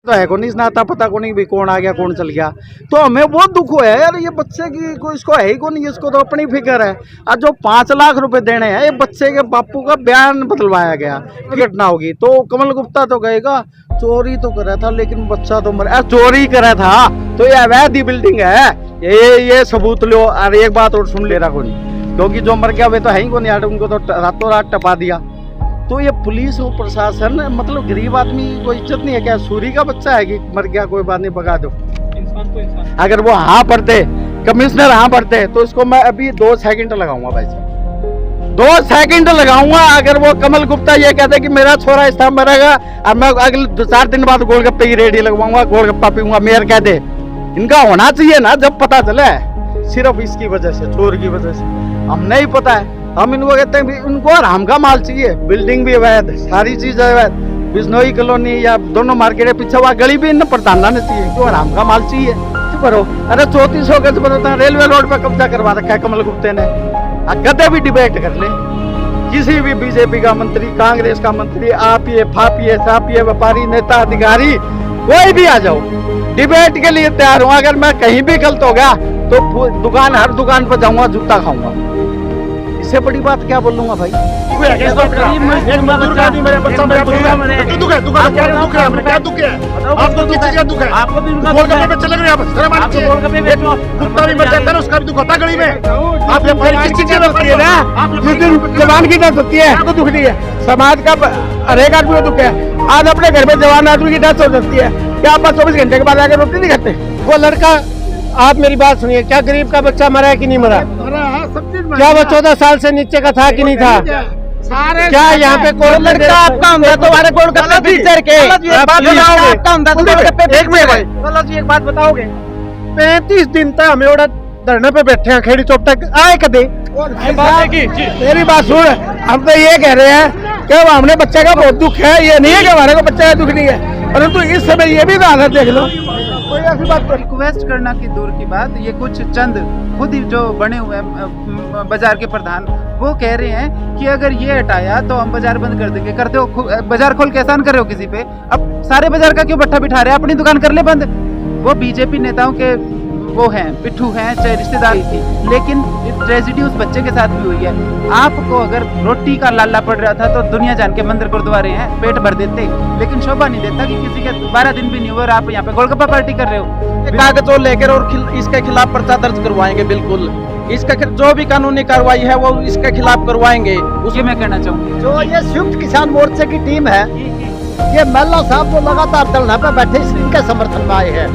तो है को नहीं नाता पता को नहीं भी कौन आ गया कौन चल गया। तो हमें बहुत दुख हुआ है यार, ये बच्चे की कोई इसको है ही को नहीं, इसको तो अपनी फिक्र है। और जो 5 लाख रुपए देने हैं, ये बच्चे के बापू का बयान बदलवाया गया, घटना होगी तो कमल गुप्ता तो कहेगा चोरी तो करा था लेकिन बच्चा तो मरा। चोरी करा था तो ये अवैध बिल्डिंग है, ये सबूत लो। और एक बात और सुन ले रहा को नहीं, क्योंकि जो मर गया वे तो है ही को नहीं, उनको तो रातों रात टपा दिया। तो ये पुलिस और प्रशासन मतलब गरीब आदमी को इज्जत नहीं है क्या? सूरी का बच्चा है कि मर गया कोई बात नहीं, भगा दो। इंसान तो इंसान। अगर वो हाँ पढ़ते, कमिश्नर हाँ पढ़ते तो इसको मैं अभी 2 सेकंड लगाऊंगा भाई साहब, 2 सेकंड लगाऊंगा। अगर वो कमल गुप्ता ये कहते कि मेरा छोरा इस तरह मरेगा और मैं अगले 4 दिन बाद गोलगप्पे की रेडी लगवाऊंगा, गोलगप्पा पीऊंगा, मेयर कह दे, इनका होना चाहिए ना जब पता चले। सिर्फ इसकी वजह से, चोर की वजह से हम नहीं पता है, हम इनको कहते हैं भी उनको आराम का माल चाहिए। बिल्डिंग भी अवैध, सारी चीज अवैध, बिश्नोई कॉलोनी या दोनों मार्केट है पीछे हुआ गली भी इन प्रधाना ने चाहिए, क्यों आराम का माल चाहिए। करो अरे 3400 गज बताता रेलवे रोड पे कब्जा करवा रखा है कमल गुप्ते ने। गद्दे भी डिबेट कर ले, किसी भी बीजेपी का मंत्री, कांग्रेस का मंत्री, आपिए फापिए सापिए व्यापारी नेता अधिकारी कोई भी आ जाओ, डिबेट के लिए तैयार हूँ। अगर मैं कहीं भी गलत हो गया तो दुकान, हर दुकान पर जाऊंगा, जूता खाऊंगा, इससे बड़ी बात क्या बोलूंगा भाई। जवान की डेथ होती है तो दुख नहीं है, समाज का हर एक आदमी को दुख है। आज अपने घर में जवान आदमी की डेथ हो सकती है, क्या आप 24 घंटे के बाद आकर रोटी नहीं खाते? वो लड़का, आप मेरी बात सुनिए, क्या गरीब का बच्चा मरा है कि नहीं मरा? क्या वो 14 साल से नीचे का था कि नहीं था? क्या यहाँ पे कोई लड़का आपका होता तो हमारे गोलगप्पे टीचर के एक बात बताओगे? 35 दिन तक हमें ओड़ा धरने पे बैठे हैं, खेड़ी चौक तक आए कदे? मेरी बात सुन, हम तो ये कह रहे हैं कि हमने बच्चे का बहुत दुख है, ये नहीं है कि हमारे को बच्चे का दुख नहीं है, परंतु इस समय ये भी हालत देख लो। कोई ऐसी बात रिक्वेस्ट करना की दूर की बात, ये कुछ चंद खुद ही जो बने हुए हैं बाजार के प्रधान, वो कह रहे हैं कि अगर ये हटाया तो हम बाजार बंद कर देंगे। करते हो बाजार खोल के एहसान कर रहे हो किसी पे? अब सारे बाजार का क्यों भट्ठा बिठा रहे हैं? अपनी दुकान कर ले बंद। वो बीजेपी नेताओं के वो हैं, पिट्ठू हैं, चाहे रिश्तेदार थी, लेकिन ट्रेजिडी उस बच्चे के साथ भी हुई है। आपको अगर रोटी का लाला पड़ रहा था तो दुनिया जान के मंदिर गुरुद्वारे हैं, पेट भर देते, लेकिन शोभा नहीं देता कि किसी के 12 दिन भी नहीं हुए और आप यहाँ पे गोलगप्पा पार्टी कर रहे हो। कागज और लेकर और इसके खिलाफ पर्चा दर्ज करवाएंगे, बिल्कुल इसका जो भी कानूनी कार्रवाई है वो इसके खिलाफ करवाएंगे। उसे मैं कहना चाहूँगी, जो ये संयुक्त किसान मोर्चे की टीम है, ये मेला साहब जो लगातार धरना पे बैठे इनके समर्थन में आए हैं।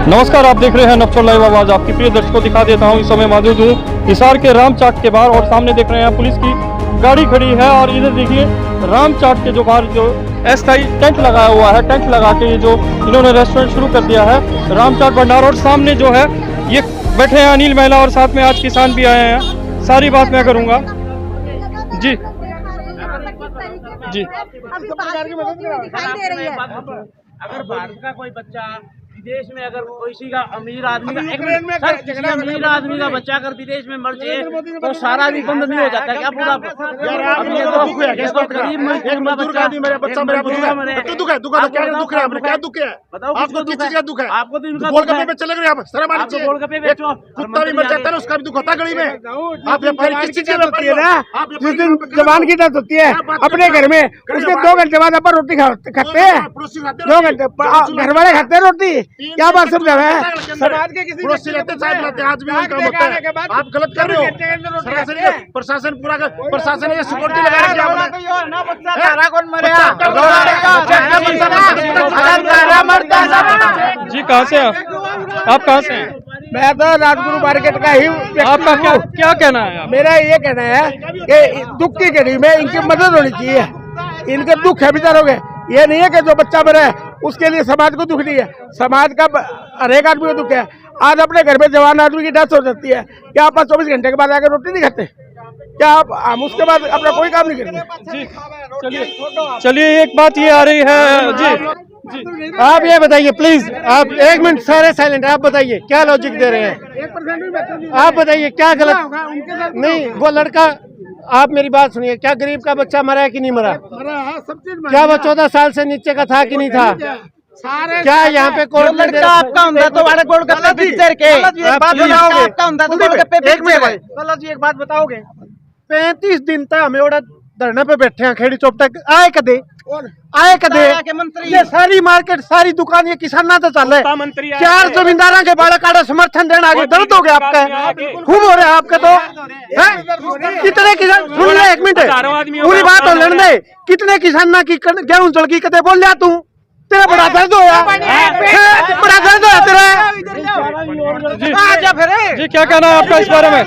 नमस्कार, आप देख रहे हैं नक्सल लाइव आवाज। आपकी प्रिय दर्शकों दिखा देता हूं, इस समय मौजूद हूं हिसार के रामचाट के बाहर और सामने देख रहे हैं पुलिस की गाड़ी खड़ी है और इधर देखिए रामचाट के जो बाहर जो अस्थायी टेंट लगाया हुआ है, टेंट लगा के ये जो इन्होंने रेस्टोरेंट शुरू कर दिया है रामचाट भंडार। और सामने जो है ये बैठे हैं अनिल महिला और साथ में आज किसान भी आए हैं। सारी बात मैं करूँगा जी जी। अगर भारत का कोई बच्चा विदेश में, अगर किसी का अमीर आदमी का बच्चा अगर विदेश में मर जाए तो सारा भी बंद नहीं हो जाता क्या? पूरा अब ये तो गरीब मजदूर का बच्चा बताओ, आपको किस चीज का दुख है? आपको तो इनका गोलगप्पे पे चले गए, आप शर्म आनी चाहिए। गोलगप्पे बेचो, कुत्ता भी मर जाता है उसका भी दुख होता गली में। आप व्यापारी किस चीज का होती है ना? जिस दिन जवान की डेथ होती है अपने घर में, उसके 2 घंटे बाद अपन रोटी खाते हैं, 2 घंटे घर वाले खाते हैं रोटी। क्या बात समझा है? समाज के किसी पड़ोसी रहते चाय पिलाते, आज भी उनका होता है। आप गलत कर रहे हो। प्रशासन पूरा प्रशासन ने सिक्योरिटी लगा रखी है। जी कहाँ से आप कहाँ से हैं? मैं तो राजगुरु मार्केट का ही। आपका क्या कहना है? मेरा ये कहना है कि दुख की घड़ी में इनकी मदद होनी चाहिए। इनके दुख है बेचारों के, ये नहीं है कि जो बच्चा मरे उसके लिए समाज को दुख नहीं है, समाज का हर एक आदमी को दुख है। आज अपने घर में जवान आदमी की डेथ हो सकती है, क्या आप 24 घंटे के बाद आकर रोटी नहीं खाते? क्या आप हम उसके बाद अपना कोई काम नहीं करते? जी चलिए एक बात ये आ रही है जी, आप ये बताइए प्लीज, आप 1 मिनट सारे साइलेंट, आप बताइए क्या लॉजिक दे रहे हैं? आप बताइए क्या गलत? नहीं, वो लड़का आप मेरी बात सुनिए, क्या गरीब का बच्चा मरा है कि नहीं मरा? क्या वो 14 साल से नीचे का था कि नहीं था? क्या यहाँ पे कोर्ट में लड़का आपका होता तो वाले गोलगप्पे पिक्चर के आपका होता तो गोलगप्पे एक बात बताओगे? 35 दिन तक हमें ओड़ा धरने पे बैठे हैं खेड़ी चौक तक, आए कदे ये सारी मार्केट सारी दुकान ये किसाना तो चल रहा है। 4 जमींदारों के बाड़ा काटा समर्थन देने आगे दर्द हो गया आपका, खूब हो रहा है आपके तो हैं? कितने किसान सुन ले, 1 मिनट पूरी बात हो लेने दे। कितने किसाना की गेहूं जल की कदे बोल लिया तू? तेरा बड़ा दर्द होया, बड़ा दर्द होया तेरा। जी क्या कहना है आपका इस बारे में?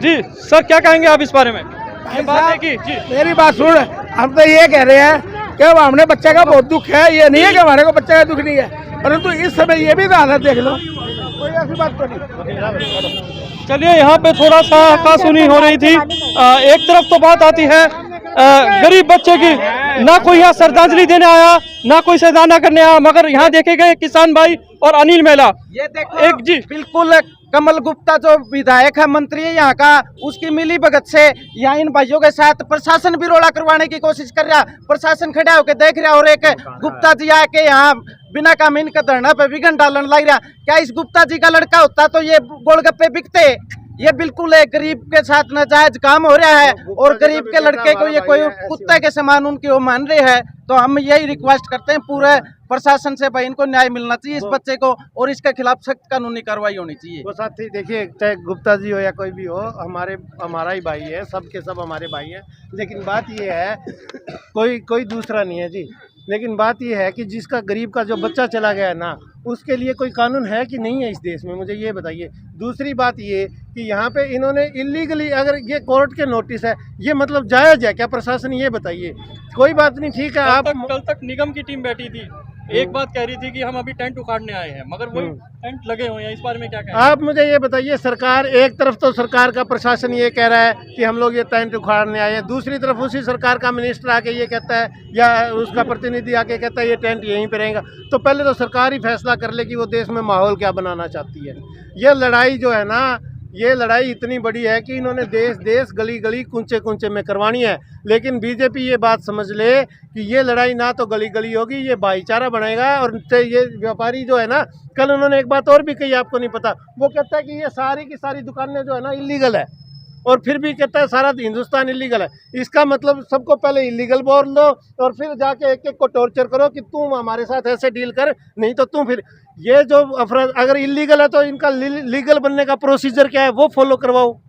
जी सर क्या कहेंगे आप इस बारे में? ये बात है कि जी मेरी बात सुन, हम तो ये कह रहे हैं कि हमने बच्चे का बहुत दुख है, ये नहीं है कि हमारे को बच्चे का दुख नहीं है, परंतु इस समय ये भी हालत देख लो, कोई ऐसी बात तो नहीं। चलिए यहाँ पे थोड़ा सा हक्कासुनी हो रही थी। एक तरफ तो बात आती है गरीब बच्चे की, ना कोई यहाँ श्रद्धांजलि देने आया ना कोई सैदाना करने आया, मगर यहाँ देखे गए किसान भाई और अनिल मेला। ये देखो एक जी बिल्कुल कमल गुप्ता जो विधायक है, मंत्री है यहाँ का, उसकी मिली भगत से यहाँ इन भाइयों के साथ प्रशासन भी रोड़ा करवाने की कोशिश कर रहा। प्रशासन खड़ा होकर देख रहा और एक गुप्ता जी आके यहाँ बिना काम इनका धरना पे विघन डालन लग रहा। क्या इस गुप्ता जी का लड़का होता तो ये गोलगप्पे बिकते? ये बिल्कुल है गरीब के साथ नाजायज काम हो रहा है और गरीब के लड़के को ये कोई कुत्ते के समान उनकी वो मान रहे हैं। तो हम यही रिक्वेस्ट करते हैं पूरे प्रशासन से, भाई इनको न्याय मिलना चाहिए इस बच्चे को और इसके खिलाफ सख्त कानूनी कार्रवाई होनी चाहिए। वो साथी देखिए, चाहे गुप्ता जी हो या कोई भी हो, हमारा ही भाई है, सबके सब हमारे भाई हैं। लेकिन बात ये है कोई दूसरा नहीं है जी। लेकिन बात ये है कि जिसका गरीब का जो बच्चा चला गया है ना, उसके लिए कोई कानून है कि नहीं है इस देश में, मुझे ये बताइए। दूसरी बात ये कि यहाँ पे इन्होंने इलीगली, अगर ये कोर्ट के नोटिस है, ये मतलब जायज़ है क्या? प्रशासन ये बताइए। कोई बात नहीं, ठीक है। आप कल तक निगम की टीम बैठी थी, एक बात कह रही थी कि हम अभी टेंट उखाड़ने आए हैं, मगर वही टेंट लगे हुए हैं। इस बारे में क्या कहें आप? मुझे ये बताइए, सरकार एक तरफ तो सरकार का प्रशासन ये कह रहा है कि हम लोग ये टेंट उखाड़ने आए हैं, दूसरी तरफ उसी सरकार का मिनिस्टर आके ये कहता है या उसका प्रतिनिधि आके कहता है ये टेंट यहीं पे रहेगा। तो पहले तो सरकार ही फैसला कर ले कि वो देश में माहौल क्या बनाना चाहती है। ये लड़ाई जो है ना, ये लड़ाई इतनी बड़ी है कि इन्होंने देश गली गली कूंचे कूंचे में करवानी है। लेकिन बीजेपी ये बात समझ ले कि ये लड़ाई ना तो गली गली होगी, ये भाईचारा बनेगा। और ये व्यापारी जो है ना, कल उन्होंने एक बात और भी कही, आपको नहीं पता, वो कहता है कि ये सारी की सारी दुकानें जो है ना इलीगल है, और फिर भी कहता है सारा हिंदुस्तान इलीगल है। इसका मतलब सबको पहले इलीगल बोल दो और फिर जाके एक एक को टॉर्चर करो कि तुम हमारे साथ ऐसे डील कर, नहीं तो तुम फिर ये जो अगर इलीगल है तो इनका लीगल बनने का प्रोसीजर क्या है वो फॉलो करवाओ।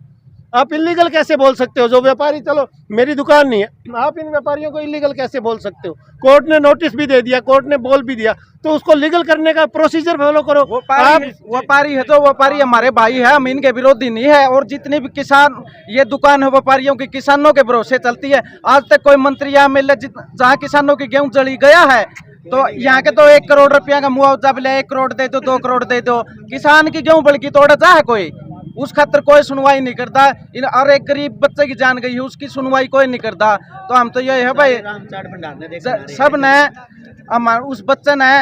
आप इलीगल कैसे बोल सकते हो? जो व्यापारी, चलो मेरी दुकान नहीं है, आप इन व्यापारियों को इलीगल कैसे बोल सकते हो? कोर्ट ने नोटिस भी दे दिया, कोर्ट ने बोल भी दिया, तो उसको लीगल करने का प्रोसीजर फॉलो करो। आप व्यापारी है तो व्यापारी हमारे भाई है, हम इनके विरोधी नहीं है। और जितनी भी किसान ये दुकान है व्यापारियों की, किसानों के भरोसे चलती है। आज तक कोई मंत्री या एमएलए जहाँ किसानों की गेहूं जली गया है तो यहाँ के तो 1 करोड़ रुपया का मुआवजा मिला, 1 करोड़ दे दो, 2 करोड़ दे दो। किसान की गेहूं बल्कि तोड़ा चाहे कोई, उस खातर कोई सुनवाई नहीं करता। और एक गरीब बच्चे की जान गई है, उसकी सुनवाई कोई नहीं करता। तो हम तो ये है भाई, सब ने उस बच्चे ने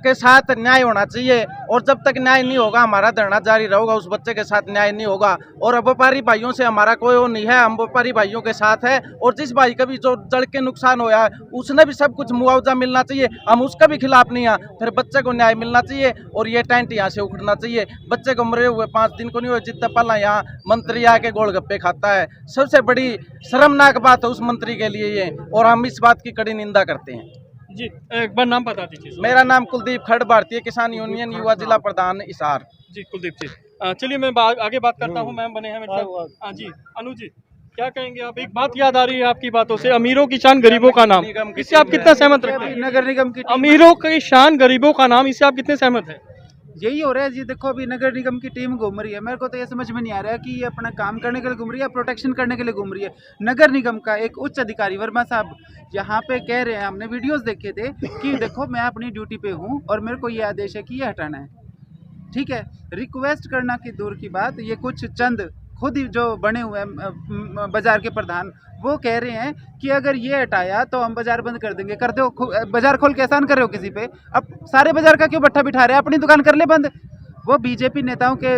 के साथ न्याय होना चाहिए। और जब तक न्याय नहीं होगा हमारा धरना जारी रहेगा, उस बच्चे के साथ न्याय नहीं होगा। और व्यापारी भाइयों से हमारा कोई वो नहीं है, हम व्यापारी भाइयों के साथ है। और जिस भाई का भी जो जड़ के नुकसान होया है उसने भी सब कुछ मुआवजा मिलना चाहिए, हम उसका भी खिलाफ नहीं है। फिर बच्चे को न्याय मिलना चाहिए और ये टेंट यहाँ से उखड़ना चाहिए। बच्चे को मरे हुए 5 दिन को नहीं हुए, जितना पहला यहाँ मंत्री आके गोलगप्पे खाता है, सबसे बड़ी शर्मनाक बात है उस मंत्री के लिए ये। और हम इस बात की कड़ी निंदा करते हैं। जी एक बार नाम बता दीजिए। मेरा नाम कुलदीप खड़, भारतीय किसान यूनियन युवा जिला प्रधान हिसार। जी कुलदीप जी, चलिए मैं आगे बात करता हूँ। मैम बने हैं मेरे साथ। हाँ जी, अनु जी क्या कहेंगे आप? एक बात याद आ रही है आपकी बातों से, अमीरों की शान गरीबों का नाम, इससे आप कितना सहमत रखते हैं? नगर निगम की अमीरों की शान गरीबों का नाम, इससे आप कितने सहमत हैं? यही हो रहा है जी। देखो अभी नगर निगम की टीम घूम रही है, मेरे को तो ये समझ में नहीं आ रहा है कि ये अपना काम करने के लिए घूम रही है, प्रोटेक्शन करने के लिए घूम रही है। नगर निगम का एक उच्च अधिकारी वर्मा साहब यहाँ पे कह रहे हैं, हमने वीडियोस देखे थे कि देखो मैं अपनी ड्यूटी पे हूँ और मेरे को ये आदेश है कि ये हटाना है। ठीक है, रिक्वेस्ट करना की दूर की बात, ये कुछ चंद खुद ही जो बने हुए हैं बाजार के प्रधान, वो कह रहे हैं कि अगर ये हटाया तो हम बाजार बंद कर देंगे। कर दो, बाजार खोल के एहसान कर रहे हो किसी पे? अब सारे बाजार का क्यों भट्ठा बिठा रहे हैं? अपनी दुकान कर ले बंद। वो बीजेपी नेताओं के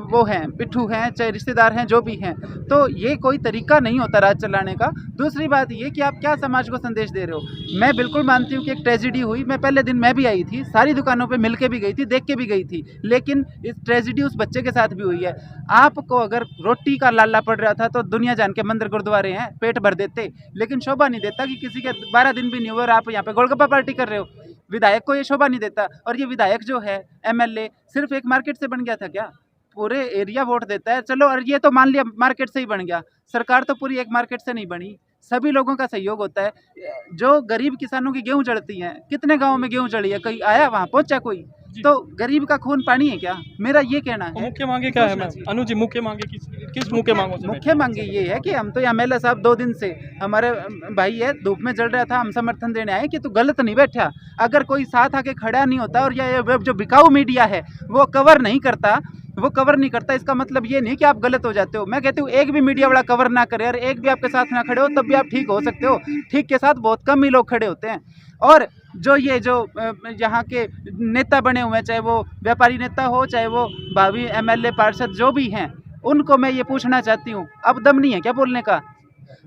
वो हैं, पिट्ठू हैं, चाहे रिश्तेदार हैं, जो भी हैं। तो ये कोई तरीका नहीं होता राज चलाने का। दूसरी बात ये कि आप क्या समाज को संदेश दे रहे हो। मैं बिल्कुल मानती हूँ कि एक ट्रेजिडी हुई, मैं पहले दिन मैं भी आई थी, सारी दुकानों पे मिल के भी गई थी, देख के भी गई थी, लेकिन इस ट्रेजिडी उस बच्चे के साथ भी हुई है। आपको अगर रोटी का लाला पड़ रहा था तो दुनिया जान के मंदिर गुरुद्वारे हैं, पेट भर देते, लेकिन शोभा नहीं देता कि किसी के 12 दिन भी नहीं हुए और आप यहाँ पे गोलगप्पा पार्टी कर रहे हो। विधायक को ये शोभा नहीं देता। और ये विधायक जो है, एमएलए, सिर्फ एक मार्केट से बन गया था क्या? पूरे एरिया वोट देता है। चलो, और ये तो मान लिया मार्केट से ही बन गया, सरकार तो पूरी एक मार्केट से नहीं बनी, सभी लोगों का सहयोग होता है। जो गरीब किसानों की गेहूं जड़ती हैं, कितने गाँव में गेहूं जड़ी है, कहीं आया वहाँ पहुँचा कोई? तो गरीब का खून पानी है क्या? मेरा ये कहना है। मुख्य मांगे क्या है मैम? अनु जी, मुख्य मांगे किस मुख्य मांगों से? मुख्य मांगे ये है कि हम तो एमएलए साहब 2 दिन से, हमारे भाई है, धूप में जल रहा था, हम समर्थन देने आए कि तू गलत नहीं बैठा। अगर कोई साथ आके खड़ा नहीं होता और ये जो बिकाऊ मीडिया है वो कवर नहीं करता, इसका मतलब ये नहीं कि आप गलत हो जाते हो। मैं कहती हूँ एक भी मीडिया वाला कवर ना करे और एक भी आपके साथ ना खड़े हो, तब भी आप ठीक हो सकते हो। ठीक के साथ बहुत कम ही लोग खड़े होते हैं। और जो यहाँ के नेता बने हुए हैं, चाहे वो व्यापारी नेता हो, चाहे वो भावी एमएलए पार्षद जो भी हैं, उनको मैं ये पूछना चाहती हूँ, अब दम नहीं है क्या बोलने का?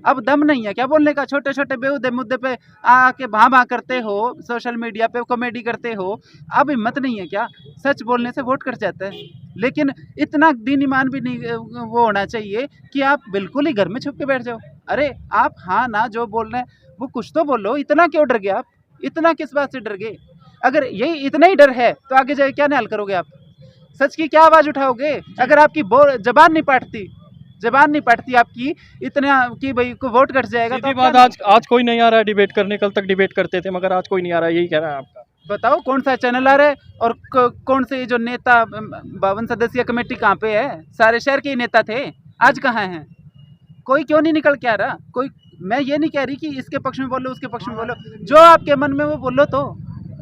अब दम नहीं है क्या बोलने का? छोटे छोटे बेहुदे मुद्दे पे आके भां करते हो, सोशल मीडिया पे कॉमेडी करते हो, अब हिम्मत नहीं है क्या? सच बोलने से वोट कट जाता है। लेकिन इतना दीन ईमान भी नहीं वो होना चाहिए कि आप बिल्कुल ही घर में छुप के बैठ जाओ। अरे आप हाँ ना जो बोल रहे हैं वो कुछ तो बोलो। इतना क्यों डर गए आप? इतना किस बात से डर गए? अगर यही इतना ही डर है तो आगे जाके क्या निकाल करोगे आप? सच की क्या आवाज़ उठाओगे? अगर आपकी जबान नहीं पड़ती आपकी इतना कि भाई को वोट कट जाएगा तो बात आज कोई नहीं आ रहा है डिबेट करने। कल तक डिबेट करते थे मगर आज कोई नहीं आ रहा है, यही कह रहा है आपका। बताओ कौन सा चैनल आ रहा है और कौन से जो नेता 52 सदस्यीय कमेटी कहाँ पे है? सारे शहर के ही नेता थे, आज कहाँ हैं? कोई क्यों नहीं निकल के आ रहा? कोई, मैं ये नहीं कह रही कि इसके पक्ष में बोलो उसके पक्ष में बोलो, जो आपके मन में वो बोलो। तो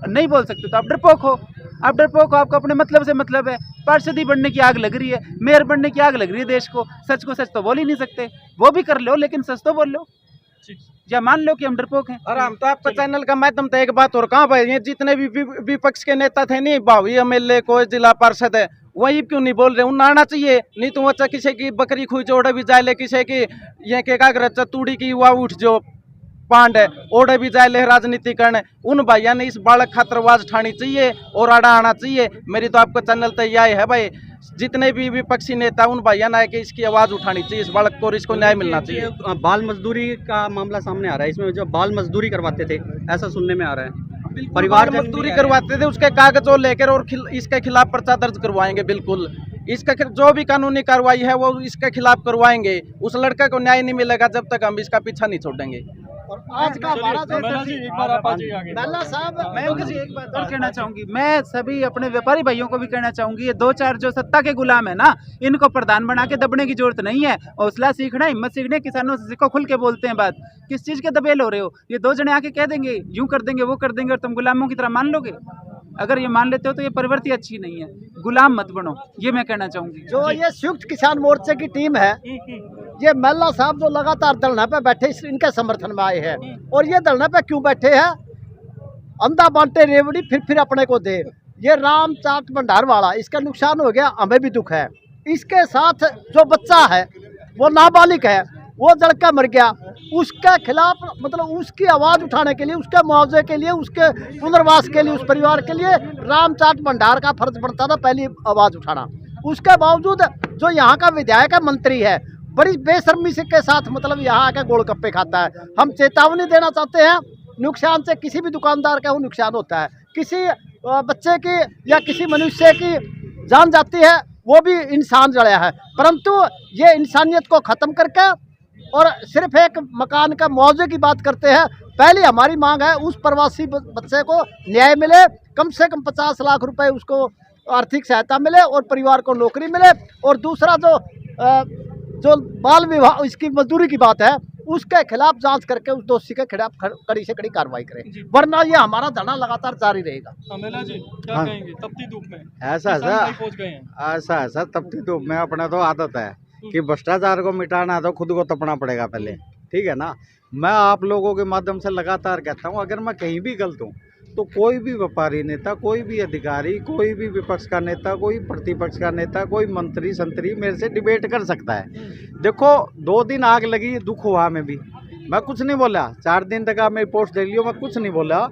नहीं बोल सकते तो आप डरपोक हो। आपको अपने मतलब से मतलब है। पार्षदी बनने की आग लग रही है, मेयर बनने की आग लग रही है देश को। सच को सच तो बोल ही नहीं सकते, वो भी कर लो लेकिन सच तो बोल लो, या मान लो कि हम डरपोक हैं। और हम तो आपका चैनल का माध्यम तो एक बात और कहाँ भाई, ये जितने भी विपक्ष के नेता थे नहीं, भावी एमएलए को जिला पार्षद है, वही क्यों नहीं बोल रहे? उन्हें आना चाहिए। नहीं तो अच्छा किसी की बकरी खुई जोड़े भी जाए ले, किसी की ये के कागज तूड़ी की हुआ उठ जो पांड है ओढ़े भी जाए ले राजनीतिकरण। उन भाइयों ने इस बालक खातर आवाज उठानी चाहिए और आड़ा आना चाहिए। मेरी तो आपका चैनल तो यही है भाई, जितने भी विपक्षी नेता उन भाइयों ने कि इसकी आवाज उठानी चाहिए, इस बालक को और इसको न्याय मिलना चाहिए। बाल मजदूरी का मामला सामने आ रहा है, इसमें जो बाल मजदूरी करवाते थे ऐसा सुनने में आ रहा है। परिवार मजदूरी करवाते थे, उसके कागज और लेकर और इसके खिलाफ पर्चा दर्ज करवाएंगे। बिल्कुल इसका जो भी कानूनी कार्रवाई है वो इसके खिलाफ करवाएंगे। उस लड़के को न्याय नहीं मिलेगा जब तक हम इसका पीछा नहीं छोड़ेंगे। और आज का हमारा जो मेला साहब, मैं एक बात और कहना चाहूंगी, मैं सभी अपने व्यापारी भाइयों को भी कहना चाहूंगी, ये 2-4 जो सत्ता के गुलाम है ना, इनको प्रधान बना के दबने की जरूरत नहीं है। हौसला सीखना, हिम्मत सीखने, किसानों से सीखो, खुल के बोलते हैं बात। किस चीज के दबेल हो रहे हो? ये 2 जने आके कह देंगे यूं कर देंगे वो कर देंगे और तुम गुलामों की तरह मान लोगे? अगर ये मान लेते हो तो ये प्रवृत्ति अच्छी नहीं है। गुलाम मत बनो, ये मैं कहना चाहूंगी। जो ये संयुक्त किसान मोर्चे की टीम है, ये मेला साहब जो लगातार धरना पे बैठे इनके समर्थन में आए हैं। और ये धरना पे क्यों बैठे हैं? अंधा बांटे रेवड़ी फिर अपने को दे। ये राम चाट भंडार वाला, इसका नुकसान हो गया, हमें भी दुख है। इसके साथ जो बच्चा है वो नाबालिग है, वो लड़का मर गया, उसके खिलाफ मतलब उसकी आवाज़ उठाने के लिए, उसके मुआवजे के लिए, उसके पुनर्वास के लिए, उस परिवार के लिए राम चाट भंडार का फर्ज बनता था पहली आवाज़ उठाना। उसके बावजूद जो यहाँ का विधायक है, मंत्री है, बड़ी बेशर्मी से के साथ मतलब यहाँ आकर गोलगप्पे खाता है। हम चेतावनी देना चाहते हैं, नुकसान से किसी भी दुकानदार का वो नुकसान होता है। किसी बच्चे की या किसी मनुष्य की जान जाती है, वो भी इंसान जड़ा है। परंतु ये इंसानियत को ख़त्म करके और सिर्फ एक मकान का मुआवजे की बात करते हैं। पहली हमारी मांग है उस प्रवासी बच्चे को न्याय मिले, कम से कम 50 लाख रुपए उसको आर्थिक सहायता मिले और परिवार को नौकरी मिले। और दूसरा जो बाल विवाह इसकी मजदूरी की बात है, उसके खिलाफ जांच करके उस दोषी के खिलाफ कड़ी से कड़ी कार्रवाई करें, वरना ये हमारा धरना लगातार जारी रहेगा। अमेला जी क्या हाँ। कहेंगे? तपती धूप में ऐसा पहुंच गए हैं। ऐसा तपती धूप में अपना तो आदत है कि भ्रष्टाचार को मिटाना तो खुद को तपना पड़ेगा पहले, ठीक है ना। मैं आप लोगों के माध्यम से लगातार कहता हूँ, अगर मैं कहीं भी गलत हूँ तो कोई भी व्यापारी नेता, कोई भी अधिकारी, कोई भी विपक्ष का नेता, कोई प्रतिपक्ष का नेता, कोई मंत्री संतरी मेरे से डिबेट कर सकता है। देखो 2 दिन आग लगी, दुख हुआ हमें भी, मैं कुछ नहीं बोला। 4 दिन तक आप मेरी पोस्ट देख लियो, मैं कुछ नहीं बोला।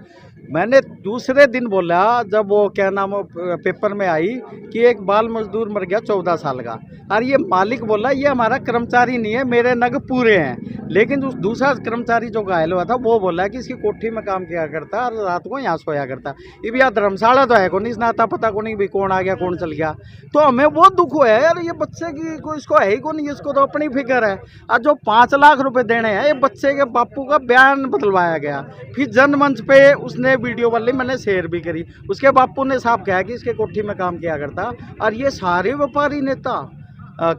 मैंने दूसरे दिन बोला जब वो क्या नाम पेपर में आई कि एक बाल मजदूर मर गया 14 साल का, और ये मालिक बोला ये हमारा कर्मचारी नहीं है, मेरे नग पूरे हैं। लेकिन उस दूसरा कर्मचारी जो घायल हुआ था वो बोला कि इसकी कोठी में काम किया करता और रात को यहाँ सोया करता। ये भी यार धर्मशाला तो है, कौन इसने आता पता को नहीं भी कौन आ गया कौन चल गया। तो हमें बहुत दुख हुआ है यार, ये बच्चे की कोई इसको है ही कौन, इसको तो अपनी फिक्र है। और जो 5 लाख रुपए देने हैं, ये बच्चे के बापू का बयान बदलवाया गया। फिर जनमंच पे उसने वीडियो वाली मैंने शेयर भी करी, उसके बापू ने साफ कहा कि इसके कोठी में काम किया करता। और ये सारे व्यापारी नेता,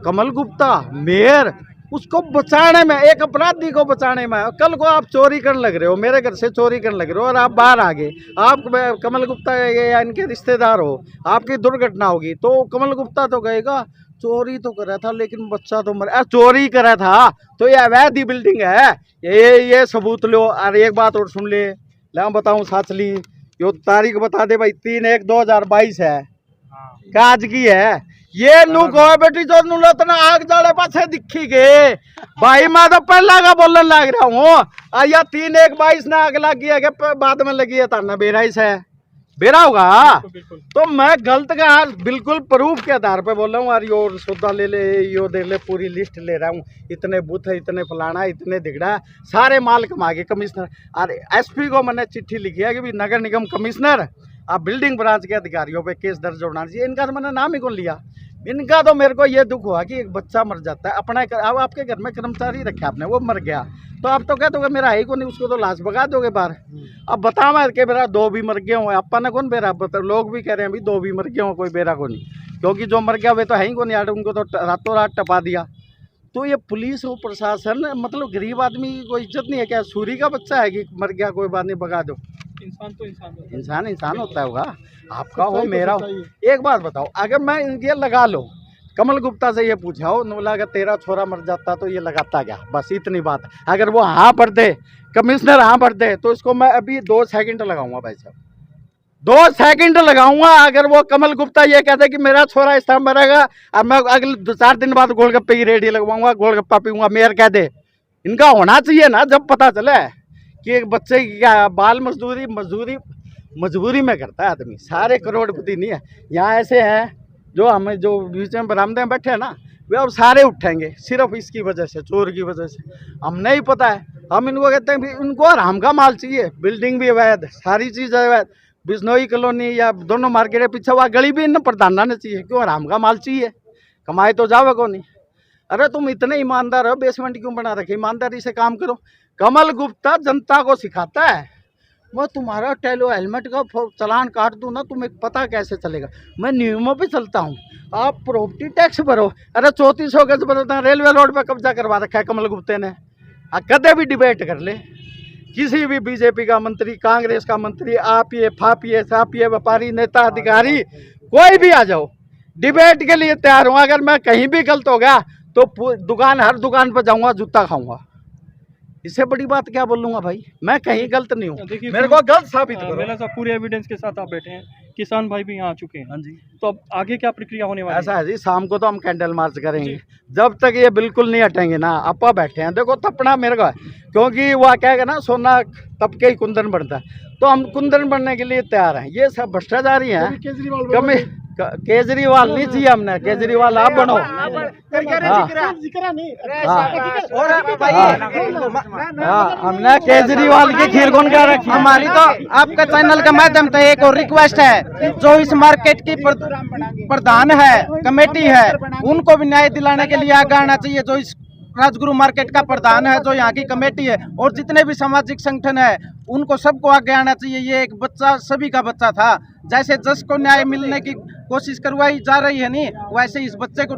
कमल गुप्ता, मेयर, उसको बचाने में, एक अपराधी को बचाने में, कल को आप चोरी करने लग रहे हो, मेरे घर से चोरी करने लग रहे हो और आप बाहर आ गए, आप कमल गुप्ता या इनके रिश्तेदार हो, आपकी दुर्घटना होगी तो कमल गुप्ता तो कहेगा चोरी तो करा था लेकिन बच्चा तो मर, चोरी करा था तो ये अवैध ही बिल्डिंग है, ये सबूत लो। और एक बात और सुन ले, मैं बताऊँ साथ ली, यो तारीख बता दे भाई, 3/1/2022 है, आज की है। ये नू को बेटी जो नू तना आग जाले पासे दिखी गए भाई, मैं तो पहला का बोलने लग रहा हूँ। या 3/1/22 ने आग लगी है कि बाद में लगी है, ताना बेरा है, बेरा होगा। तो मैं गलत का बिल्कुल प्रूफ के आधार पे बोल रहा हूँ। और यो सौदा ले ले, यो दे ले, पूरी लिस्ट ले रहा हूँ, इतने बूथ है, इतने फलाना, इतने दिगड़ा, सारे माल कमा के कमिश्नर और एसपी को मैंने चिट्ठी लिखी है कि भी नगर निगम कमिश्नर आप बिल्डिंग ब्रांच के अधिकारियों पे केस दर्ज होना चाहिए। इनका तो मैंने नाम ही कौन लिया। इनका तो मेरे को ये दुख हुआ कि एक बच्चा मर जाता है अपना, अब आपके घर में कर्मचारी रखे आपने, वो मर गया तो आप तो कह दोगे मेरा है को नहीं, उसको तो लाश भगा दोगे बाहर। अब बताओ मैं कि मेरा 2 भी मर गए हुए, अपन ने कौन बेरा, लोग भी कह रहे हैं भाई 2 भी मर गए हो, कोई बेरा को नहीं, क्योंकि जो मर गया वे तो है ही को नहीं, यार उनको तो रातों रात टपा दिया। तो ये पुलिस और प्रशासन, मतलब गरीब आदमी की कोई इज्जत नहीं है क्या? सूरी का बच्चा है कि मर गया कोई बात नहीं भगा दो, इंसान तो इंसान होता होगा, आपका हो मेरा हो। एक बात बताओ, अगर मैं ये लगा लो, कमल गुप्ता से ये पूछा हो नोला अगर तेरा छोरा मर जाता तो ये लगाता क्या, बस इतनी बात। अगर वो हाँ भर दे, कमिश्नर हाँ भर दे, तो इसको मैं अभी 2 सेकंड लगाऊंगा भाई साहब, 2 सेकंड लगाऊंगा। अगर वो कमल गुप्ता ये कहते कि मेरा छोरा इस तरह मरेगा और मैं अगले 4 दिन बाद गोलगप्पे की रेडी लगवाऊंगा, गोलगप्पा पीऊंगा, मेयर कह दे, इनका होना चाहिए ना जब पता चले कि एक बच्चे की क्या बाल मजबूरी में करता है आदमी। सारे करोड़पति नहीं है, यहाँ ऐसे हैं जो हमें जो बीच में बरामदे में बैठे हैं ना, वे अब सारे उठेंगे सिर्फ इसकी वजह से, चोर की वजह से। हमें ही पता है, हम इनको कहते हैं इनको आराम का माल चाहिए, बिल्डिंग भी अवैध, सारी चीज़ अवैध, बिश्नोई कॉलोनी या दोनों मार्केट है पीछे वहाँ गली भी इन प्रधाना ने चाहिए, क्यों आराम का माल चाहिए, कमाए तो जावे को नहीं। अरे तुम इतने ईमानदार हो, बेसमेंट क्यों बना रखे, ईमानदारी से काम करो। कमल गुप्ता जनता को सिखाता है, मैं तुम्हारा टेलो हेलमेट का चालान काट दूं ना, तुम्हें पता कैसे चलेगा, मैं नियमों पे चलता हूँ, आप प्रॉपर्टी टैक्स भरो। अरे 3400 गज बनता, रेलवे रोड पे कब्जा करवा रखा है कमल गुप्ते ने। कदे भी डिबेट कर ले, किसी भी बीजेपी का मंत्री, कांग्रेस का मंत्री, आपिए फापिए सापिए, व्यापारी नेता अधिकारी, कोई भी आ जाओ, डिबेट के लिए तैयार हूँ। अगर मैं कहीं भी गलत हो गया तो हर दुकान पर जाऊँगा, जूता खाऊंगा, इससे बड़ी बात क्या बोलूंगा भाई, मैं कहीं गलत नहीं हूँ, मेरे को गलत साबित करो। मेरा साहब पूरे एविडेंस के साथ आप बैठे हैं, किसान भाई भी यहाँ आ चुके हैं। हाँ जी, तो अब आगे क्या प्रक्रिया होने वाली है? ऐसा है जी, शाम को तो हम कैंडल मार्च करेंगे, जब तक ये बिल्कुल नहीं हटेंगे ना। अपा बैठे हैं, देखो तपना मेरे को है, क्योंकि वह कहेगा ना सोना तप के ही कुंदन बनता है, तो हम कुंदन बनने के लिए तैयार हैं। ये सब भ्रष्टाचारी हैं, केजरीवाल नहीं चाहिए हमें, केजरीवाल आप बनो। हमने केजरीवाल की खीर कौन क्या रखी। हमारी तो आपका चैनल के माध्यम से एक और रिक्वेस्ट है, जो इस मार्केट की प्रधान है, कमेटी है, उनको भी न्याय दिलाने के लिए आगे आना चाहिए। जो इस राजगुरु मार्केट का प्रधान है, जो यहाँ की कमेटी है, और जितने भी सामाजिक संगठन है, उनको सबको आगे आना चाहिए। ये एक बच्चा सभी का बच्चा था, जैसे जज को न्याय मिलने की कोशिश करवाई जा रही है, नहीं वैसे इस बच्चे को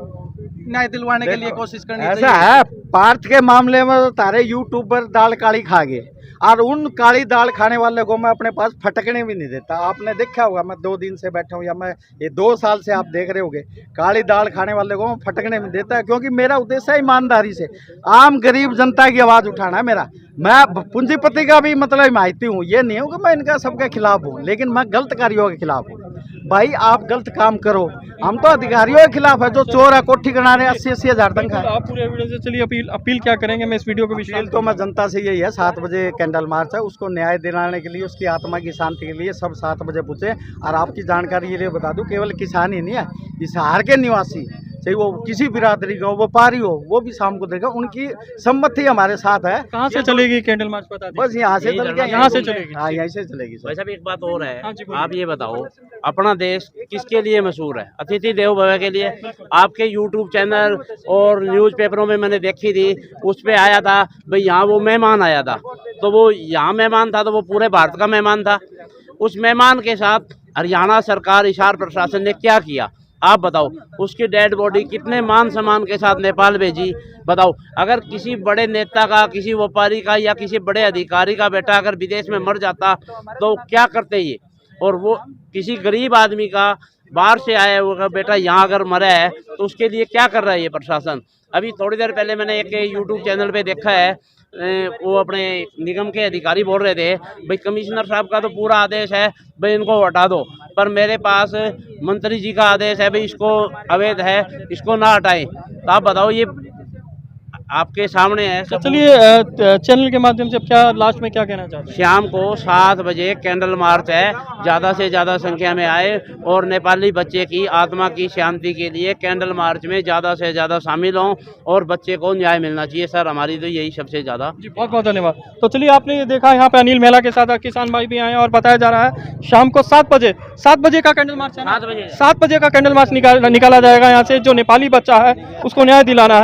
न्याय दिलवाने के लिए कोशिश करनी चाहिए। ऐसा है, पार्थ के मामले में तो तारे यूट्यूबर दाल काली खा गए, और उन काली दाल खाने वाले को मैं अपने पास फटकने भी नहीं देता। आपने देखा होगा, मैं 2 दिन से बैठा हूँ, या मैं ये 2 साल से आप देख रहे होगे, काली दाल खाने वाले को मैं फटकने नहीं देता, क्योंकि मेरा उद्देश्य है ईमानदारी से आम गरीब जनता की आवाज़ उठाना है मेरा। मैं पूंजीपति का भी मतलब हिमायती हूँ, ये नहीं हूँ कि मैं इनका सबके खिलाफ हूँ, लेकिन मैं गलत कार्यों के खिलाफ हूँ। भाई आप गलत काम करो, हम तो अधिकारियों के खिलाफ है जो चोर है, कोठी गणा रहे 80-80 हज़ार तक है। आप पूरे एविडेंस से चलिए अपील क्या करेंगे? मैं इस वीडियो को अपील तो मैं जनता से यही है, 7 बजे कैंडल मार्च है, उसको न्याय दिलाने के लिए, उसकी आत्मा की शांति के लिए सब 7 बजे पूछे। और आपकी जानकारी ये लिए बता दूं, केवल किसान ही नहीं है, हिसार के निवासी, चाहे वो किसी बिरादरी का हो, व्यापारी हो, वो भी शाम को देगा, उनकी सम्मति हमारे साथ है। कहाँ से चलेगी कैंडल मार्च, बता दीजिए। बस यहाँ से चल के यहाँ से चलेगी। हाँ, यहीं से चलेगी सर। वैसे भी एक बात और है, हाँ जी, बोलिए। आप ये बताओ अपना देश किसके लिए मशहूर है? अतिथि देवो भव के लिए। आपके यूट्यूब चैनल और न्यूज़पेपरों में मैंने देखी थी, उस पे आया था भाई यहाँ वो मेहमान आया था, तो वो यहाँ मेहमान था तो वो पूरे भारत का मेहमान था। उस मेहमान के साथ हरियाणा सरकार, हिसार प्रशासन ने क्या किया आप बताओ? उसकी डेड बॉडी कितने मान सम्मान के साथ नेपाल भेजी, बताओ। अगर किसी बड़े नेता का, किसी व्यापारी का या किसी बड़े अधिकारी का बेटा अगर विदेश में मर जाता तो क्या करते ये? और वो किसी गरीब आदमी का, बाहर से आया हुआ बेटा यहाँ अगर मरा है तो उसके लिए क्या कर रहा है ये प्रशासन? अभी थोड़ी देर पहले मैंने एक यूट्यूब चैनल पे देखा है, वो अपने निगम के अधिकारी बोल रहे थे भाई कमिश्नर साहब का तो पूरा आदेश है भाई इनको हटा दो, पर मेरे पास मंत्री जी का आदेश है भाई इसको अवैध है, इसको ना हटाएं। तो आप बताओ, ये आपके सामने है। तो चलिए चैनल के माध्यम से क्या लास्ट में क्या कहना चाहते हैं? शाम को 7 बजे कैंडल मार्च है, ज़्यादा से ज़्यादा संख्या में आए और नेपाली बच्चे की आत्मा की शांति के लिए कैंडल मार्च में ज़्यादा से ज़्यादा शामिल हों और बच्चे को न्याय मिलना चाहिए। सर हमारी तो यही सबसे ज़्यादा। जी बहुत बहुत धन्यवाद। तो चलिए आपने ये देखा, यहाँ पे अनिल मेहला के साथ किसान भाई भी आए हैं और बताया जा रहा है शाम को 7 बजे का कैंडल मार्च है। 7 बजे 7 बजे का कैंडल मार्च निकाला जाएगा यहाँ से। जो नेपाली बच्चा है उसको न्याय दिलाना है।